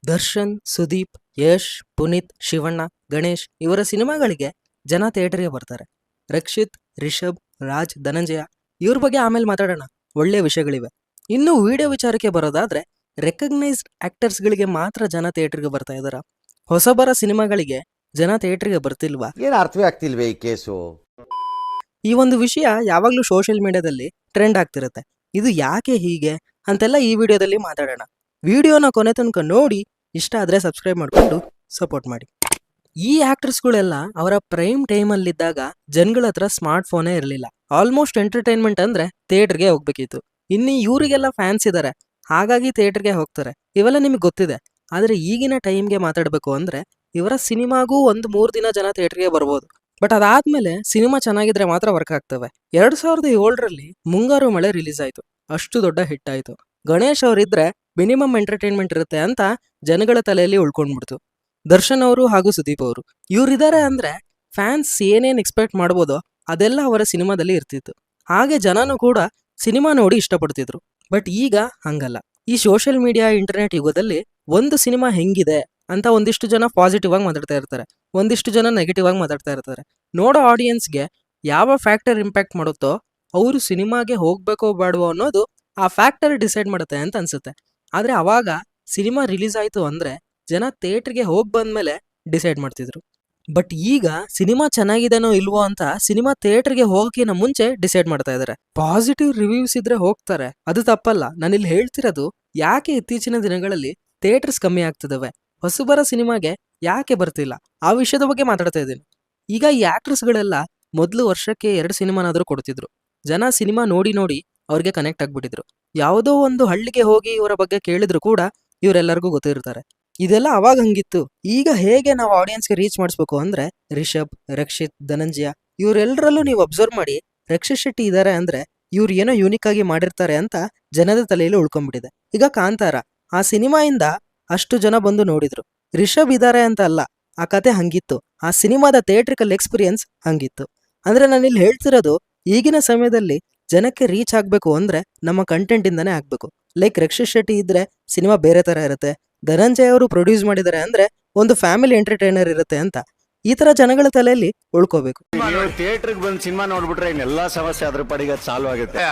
ದರ್ಶನ್, ಸುದೀಪ್, ಯಶ್, ಪುನೀತ್, ಶಿವಣ್ಣ, ಗಣೇಶ್ ಇವರ ಸಿನಿಮಾಗಳಿಗೆ ಜನ ಥಿಯೇಟರ್ಗೆ ಬರ್ತಾರೆ. ರಕ್ಷಿತ್, ರಿಷಬ್, ರಾಜ್, ಧನಂಜಯ ಇವ್ರ ಬಗ್ಗೆ ಆಮೇಲೆ ಮಾತಾಡೋಣ. ಒಳ್ಳೆ ವಿಷಯಗಳಿವೆ. ಇನ್ನು ವಿಡಿಯೋ ವಿಚಾರಕ್ಕೆ ಬರೋದಾದ್ರೆ ರೆಕಗ್ನೈಸ್ಡ್ ಆಕ್ಟರ್ಸ್ಗಳಿಗೆ ಮಾತ್ರ ಜನ ಥಿಯೇಟರ್ಗೆ ಬರ್ತಾ ಇದಾರ. ಹೊಸಬರ ಸಿನಿಮಾಗಳಿಗೆ ಜನ ಥಿಯೇಟರ್ಗೆ ಬರ್ತಿಲ್ವಾ? ಏನು ಅರ್ಥವೇ ಆಗ್ತಿಲ್ವೇ ಈ ಕೇಸು? ಈ ಒಂದು ವಿಷಯ ಯಾವಾಗ್ಲೂ ಸೋಷಿಯಲ್ ಮೀಡಿಯಾದಲ್ಲಿ ಟ್ರೆಂಡ್ ಆಗ್ತಿರುತ್ತೆ. ಇದು ಯಾಕೆ ಹೀಗೆ ಅಂತೆಲ್ಲ ಈ ವಿಡಿಯೋದಲ್ಲಿ ಮಾತಾಡೋಣ. ವಿಡಿಯೋನ ಕೊನೆ ತನಕ ನೋಡಿ, ಇಷ್ಟ ಆದ್ರೆ ಸಬ್ಸ್ಕ್ರೈಬ್ ಮಾಡ್ಕೊಂಡು ಸಪೋರ್ಟ್ ಮಾಡಿ. ಈ ಆಕ್ಟರ್ಸ್ಗಳೆಲ್ಲ ಅವರ ಪ್ರೈಮ್ ಟೈಮಲ್ಲಿದ್ದಾಗ ಜನಗಳ ಹತ್ರ ಸ್ಮಾರ್ಟ್ ಫೋನೇ ಇರಲಿಲ್ಲ. ಆಲ್ಮೋಸ್ಟ್ ಎಂಟರ್ಟೈನ್ಮೆಂಟ್ ಅಂದ್ರೆ ಥಿಯೇಟರ್ಗೆ ಹೋಗ್ಬೇಕಿತ್ತು. ಇನ್ನು ಇವರಿಗೆಲ್ಲ ಫ್ಯಾನ್ಸ್ ಇದ್ದಾರೆ, ಹಾಗಾಗಿ ಥಿಯೇಟರ್ಗೆ ಹೋಗ್ತಾರೆ. ಇವೆಲ್ಲ ನಿಮಗೆ ಗೊತ್ತಿದೆ. ಆದ್ರೆ ಈಗಿನ ಟೈಮ್ಗೆ ಮಾತಾಡಬೇಕು ಅಂದ್ರೆ ಇವರ ಸಿನಿಮಾಗೂ 1-3 ದಿನ ಜನ ಥಿಯೇಟರ್ಗೆ ಬರ್ಬೋದು. ಬಟ್ ಅದಾದ್ಮೇಲೆ ಸಿನಿಮಾ ಚೆನ್ನಾಗಿದ್ರೆ ಮಾತ್ರ ವರ್ಕ್ ಆಗ್ತವೆ. 2007ರಲ್ಲಿ ಮುಂಗಾರು ಮಳೆ ರಿಲೀಸ್ ಆಯ್ತು. ಅಷ್ಟು ದೊಡ್ಡ ಹಿಟ್ ಆಯ್ತು. ಗಣೇಶ್ ಅವರಿದ್ರೆ ಮಿನಿಮಮ್ ಎಂಟರ್ಟೈನ್ಮೆಂಟ್ ಇರುತ್ತೆ ಅಂತ ಜನಗಳ ತಲೆಯಲ್ಲಿ ಉಳ್ಕೊಂಡ್ಬಿಡ್ತು. ದರ್ಶನ್ ಅವರು ಹಾಗೂ ಸುದೀಪ್ ಅವರು ಇವರಿದ್ದಾರೆ ಅಂದ್ರೆ ಫ್ಯಾನ್ಸ್ ಏನೇನ್ ಎಕ್ಸ್ಪೆಕ್ಟ್ ಮಾಡ್ಬೋದೋ ಅದೆಲ್ಲ ಅವರ ಸಿನಿಮಾದಲ್ಲಿ ಇರ್ತಿತ್ತು. ಹಾಗೆ ಜನನು ಕೂಡ ಸಿನಿಮಾ ನೋಡಿ ಇಷ್ಟಪಡ್ತಿದ್ರು. ಬಟ್ ಈಗ ಹಂಗಲ್ಲ. ಈ ಸೋಷಿಯಲ್ ಮೀಡಿಯಾ, ಇಂಟರ್ನೆಟ್ ಯುಗದಲ್ಲಿ ಒಂದು ಸಿನಿಮಾ ಹೆಂಗಿದೆ ಅಂತ ಒಂದಿಷ್ಟು ಜನ ಪಾಸಿಟಿವ್ ಆಗಿ ಮಾತಾಡ್ತಾ ಇರ್ತಾರೆ, ಒಂದಿಷ್ಟು ಜನ ನೆಗೆಟಿವ್ ಆಗಿ ಮಾತಾಡ್ತಾ ಇರ್ತಾರೆ. ನೋಡೋ ಆಡಿಯನ್ಸ್ಗೆ ಯಾವ ಫ್ಯಾಕ್ಟರ್ ಇಂಪ್ಯಾಕ್ಟ್ ಮಾಡುತ್ತೋ ಅವರು ಸಿನಿಮಾಗೆ ಹೋಗ್ಬೇಕೋ ಬೇಡವೋ ಅನ್ನೋದು ಆ ಫ್ಯಾಕ್ಟರ್ ಡಿಸೈಡ್ ಮಾಡುತ್ತೆ ಅಂತ ಅನ್ಸುತ್ತೆ. ಆದ್ರೆ ಅವಾಗ ಸಿನಿಮಾ ರಿಲೀಸ್ ಆಯ್ತು ಅಂದ್ರೆ ಜನ ಥಿಯೇಟರ್ಗೆ ಹೋಗಿ ಬಂದ್ಮೇಲೆ ಡಿಸೈಡ್ ಮಾಡ್ತಿದ್ರು. ಬಟ್ ಈಗ ಸಿನಿಮಾ ಚೆನ್ನಾಗಿದೆನೋ ಇಲ್ವೋ ಅಂತ ಸಿನಿಮಾ ಥಿಯೇಟರ್ಗೆ ಹೋಗೋಕಿನ ಮುಂಚೆ ಡಿಸೈಡ್ ಮಾಡ್ತಾ ಇದಾರೆ. ಪಾಸಿಟಿವ್ ರಿವ್ಯೂಸ್ ಇದ್ರೆ ಹೋಗ್ತಾರೆ, ಅದು ತಪ್ಪಲ್ಲ. ನಾನಿಲ್ಲಿ ಹೇಳ್ತಿರೋದು ಯಾಕೆ ಇತ್ತೀಚಿನ ದಿನಗಳಲ್ಲಿ ಥಿಯೇಟರ್ಸ್ ಕಮ್ಮಿ ಆಗ್ತಿದಾವೆ, ಹೊಸಬರ ಸಿನಿಮಾಗೆ ಯಾಕೆ ಬರ್ತಿಲ್ಲ, ಆ ವಿಷಯದ ಬಗ್ಗೆ ಮಾತಾಡ್ತಾ ಇದ್ದೀನಿ. ಈಗ ಈ ಆಕ್ಟರ್ಸ್ಗಳೆಲ್ಲ ಮೊದಲು ವರ್ಷಕ್ಕೆ 2 ಸಿನಿಮಾನಾದ್ರೂ ಕೊಡ್ತಿದ್ರು. ಜನ ಸಿನಿಮಾ ನೋಡಿ ನೋಡಿ ಅವ್ರಿಗೆ ಕನೆಕ್ಟ್ ಆಗ್ಬಿಟ್ಟಿದ್ರು. ಯಾವುದೋ ಒಂದು ಹಳ್ಳಿಗೆ ಹೋಗಿ ಇವರ ಬಗ್ಗೆ ಕೇಳಿದ್ರು ಕೂಡ ಇವರೆಲ್ಲರಿಗೂ ಗೊತ್ತಿರ್ತಾರೆ. ಇದೆಲ್ಲ ಅವಾಗ ಹಂಗಿತ್ತು. ಈಗ ಹೇಗೆ ನಾವು ಆಡಿಯನ್ಸ್ಗೆ ರೀಚ್ ಮಾಡಿಸ್ಬೇಕು ಅಂದ್ರೆ ರಿಷಬ್, ರಕ್ಷಿತ್, ಧನಂಜಯ ಇವರೆಲ್ಲರಲ್ಲೂ ನೀವು ಅಬ್ಸರ್ವ್ ಮಾಡಿ, ರಕ್ಷಿತ್ ಶೆಟ್ಟಿ ಇದ್ದಾರೆ ಅಂದ್ರೆ ಇವ್ರು ಏನೋ ಯೂನಿಕ್ ಆಗಿ ಮಾಡಿರ್ತಾರೆ ಅಂತ ಜನದ ತಲೆಯಲ್ಲಿ ಉಳ್ಕೊಂಡ್ಬಿಟ್ಟಿದೆ. ಈಗ ಕಾಂತಾರ, ಆ ಸಿನಿಮಾಯಿಂದ ಅಷ್ಟು ಜನ ಬಂದು ನೋಡಿದ್ರು. ರಿಷಬ್ ಇದ್ದಾರೆ ಅಂತ ಅಲ್ಲ, ಆ ಕತೆ ಹಂಗಿತ್ತು. ಆ ಸಿನಿಮಾದ ಥಿಯೇಟ್ರಿಕಲ್ ಎಕ್ಸ್ಪೀರಿಯನ್ಸ್ ಹಂಗಿತ್ತು. ಅಂದ್ರೆ ನಾನಿಲ್ಲಿ ಹೇಳ್ತಿರೋದು ಈಗಿನ ಸಮಯದಲ್ಲಿ ಜನಕ್ಕೆ ರೀಚ್ ಆಗ್ಬೇಕು ಅಂದ್ರೆ ನಮ್ಮ ಕಂಟೆಂಟ್ ಇಂದಾನೇ ಆಗ್ಬೇಕು. ಲೈಕ್ ರಕ್ಷಿತ್ ಶೆಟ್ಟಿ ಇದ್ರೆ ಸಿನಿಮಾ ಬೇರೆ ತರ ಇರುತ್ತೆ, ಧನಂಜಯ ಅವರು ಪ್ರೊಡ್ಯೂಸ್ ಮಾಡಿದ್ದಾರೆ ಅಂದ್ರೆ ಒಂದು ಫ್ಯಾಮಿಲಿ ಎಂಟರ್ಟೈನರ್ ಇರುತ್ತೆ ಅಂತ ಈ ತರ ಜನಗಳ ತಲೆಯಲ್ಲಿ ಉಳ್ಕೋಬೇಕು. ಥಿಯೇಟರ್ಗೆ ಬಂದು ಸಿನಿಮಾ ನೋಡ್ಬಿಟ್ರೆ ಇನ್ನೆಲ್ಲಾ ಸಮಸ್ಯೆ ಅದ್ರ ಪಡಿಗೆ ಸಾಲ್ವ್ ಆಗುತ್ತೆ.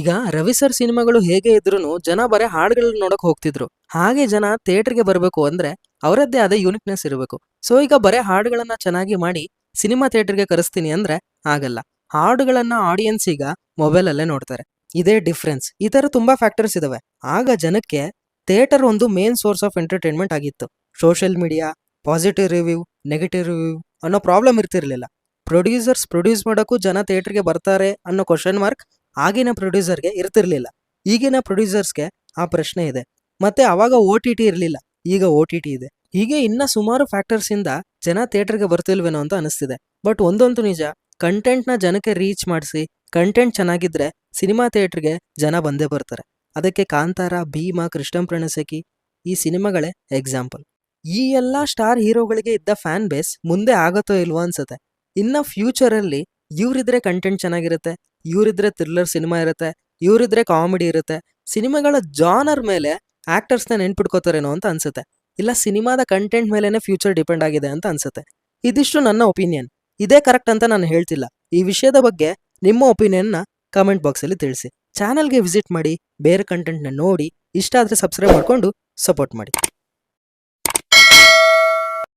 ಈಗ ರವಿ ಸರ್ ಸಿನಿಮಾಗಳು ಹೇಗೆ ಇದ್ರು ಜನ ಬರೀ ಹಾಡುಗಳನ್ನ ನೋಡಕ್ ಹೋಗ್ತಿದ್ರು. ಹಾಗೆ ಜನ ಥಿಯೇಟರ್ಗೆ ಬರಬೇಕು ಅಂದ್ರೆ ಅವರದ್ದೇ ಆದ ಯೂನಿಕ್ನೆಸ್ ಇರಬೇಕು. ಸೊ ಈಗ ಬರೀ ಹಾಡುಗಳನ್ನ ಚೆನ್ನಾಗಿ ಮಾಡಿ ಸಿನಿಮಾ ಥಿಯೇಟರ್ಗೆ ಕರೆಸ್ತೀನಿ ಅಂದ್ರೆ ಆಗಲ್ಲ. ಹಾಡುಗಳನ್ನ ಆಡಿಯನ್ಸ್ ಈಗ ಮೊಬೈಲ್ ಅಲ್ಲೇ ನೋಡ್ತಾರೆ. ಇದೇ ಡಿಫ್ರೆನ್ಸ್. ಈ ತರ ತುಂಬಾ ಫ್ಯಾಕ್ಟರ್ಸ್ ಇದಾವೆ. ಆಗ ಜನಕ್ಕೆ ಥಿಯೇಟರ್ ಒಂದು ಮೇನ್ ಸೋರ್ಸ್ ಆಫ್ ಎಂಟರ್ಟೈನ್ಮೆಂಟ್ ಆಗಿತ್ತು. Social media, positive review, negative review ಅನ್ನೋ ಪ್ರಾಬ್ಲಮ್ ಇರ್ತಿರ್ಲಿಲ್ಲ. ಪ್ರೊಡ್ಯೂಸರ್ಸ್ ಪ್ರೊಡ್ಯೂಸ್ ಮಾಡೋಕ್ಕೂ ಜನ ಥಿಯೇಟರ್ಗೆ ಬರ್ತಾರೆ ಅನ್ನೋ ಕ್ವಶನ್ ಮಾರ್ಕ್ ಆಗಿನ ಪ್ರೊಡ್ಯೂಸರ್ಗೆ ಇರ್ತಿರ್ಲಿಲ್ಲ. ಈಗಿನ ಪ್ರೊಡ್ಯೂಸರ್ಸ್ಗೆ ಆ ಪ್ರಶ್ನೆ ಇದೆ. ಮತ್ತೆ ಅವಾಗ OTT ಇರಲಿಲ್ಲ, ಈಗ OTT ಇದೆ. ಹೀಗೆ ಇನ್ನ ಸುಮಾರು ಫ್ಯಾಕ್ಟರ್ಸ್ ಇಂದ ಜನ ಥಿಯೇಟರ್ಗೆ ಬರ್ತಿಲ್ವೇನೋ ಅಂತ ಅನಿಸ್ತಿದೆ. ಬಟ್ ಒಂದಂತೂ ನಿಜ, ಕಂಟೆಂಟ್ನ ಜನಕ್ಕೆ ರೀಚ್ ಮಾಡಿಸಿ ಕಂಟೆಂಟ್ ಚೆನ್ನಾಗಿದ್ರೆ ಸಿನಿಮಾ ಥಿಯೇಟರ್ಗೆ ಜನ ಬಂದೇ ಬರ್ತಾರೆ. ಅದಕ್ಕೆ ಕಾಂತಾರ, ಭೀಮಾ, ಕೃಷ್ಣಂ ಪ್ರಣಸಕಿ ಈ ಸಿನಿಮಾಗಳೇ ಎಕ್ಸಾಂಪಲ್. ಈ ಎಲ್ಲಾ ಸ್ಟಾರ್ ಹೀರೋಗಳಿಗೆ ಇದ್ದ ಫ್ಯಾನ್ ಬೇಸ್ ಮುಂದೆ ಆಗತ್ತೋ ಇಲ್ವೋ ಅನ್ಸುತ್ತೆ. ಇನ್ನ ಫ್ಯೂಚರ್ ಅಲ್ಲಿ ಇವರಿದ್ರೆ ಕಂಟೆಂಟ್ ಚೆನ್ನಾಗಿರುತ್ತೆ, ಇವರಿದ್ರೆ ಥ್ರಿಲ್ಲರ್ ಸಿನಿಮಾ ಇರುತ್ತೆ, ಇವರಿದ್ರೆ ಕಾಮಿಡಿ ಇರುತ್ತೆ. ಸಿನಿಮಾಗಳ ಜಾನರ್ ಮೇಲೆ ಆಕ್ಟರ್ಸ್ನ ನೆನ್ಪಿಟ್ಕೋತಾರೇನೋ ಅಂತ ಅನ್ಸುತ್ತೆ. ಇಲ್ಲ ಸಿನಿಮಾದ ಕಂಟೆಂಟ್ ಮೇಲೆನೆ ಫ್ಯೂಚರ್ ಡಿಪೆಂಡ್ ಆಗಿದೆ ಅಂತ ಅನ್ಸುತ್ತೆ. ಇದಿಷ್ಟು ನನ್ನ ಒಪಿನಿಯನ್. ಇದೇ ಕರೆಕ್ಟ್ ಅಂತ ನಾನು ಹೇಳ್ತಿಲ್ಲ. ಈ ವಿಷಯದ ಬಗ್ಗೆ ನಿಮ್ಮ ಒಪಿನಿಯನ್ನ ಕಮೆಂಟ್ ಬಾಕ್ಸಲ್ಲಿ ತಿಳಿಸಿ. ಚಾನಲ್ಗೆ ವಿಸಿಟ್ ಮಾಡಿ, ಬೇರೆ ಕಂಟೆಂಟ್ನ ನೋಡಿ, ಇಷ್ಟ ಆದರೆ ಸಬ್ಸ್ಕ್ರೈಬ್ ಮಾಡ್ಕೊಂಡು ಸಪೋರ್ಟ್ ಮಾಡಿ.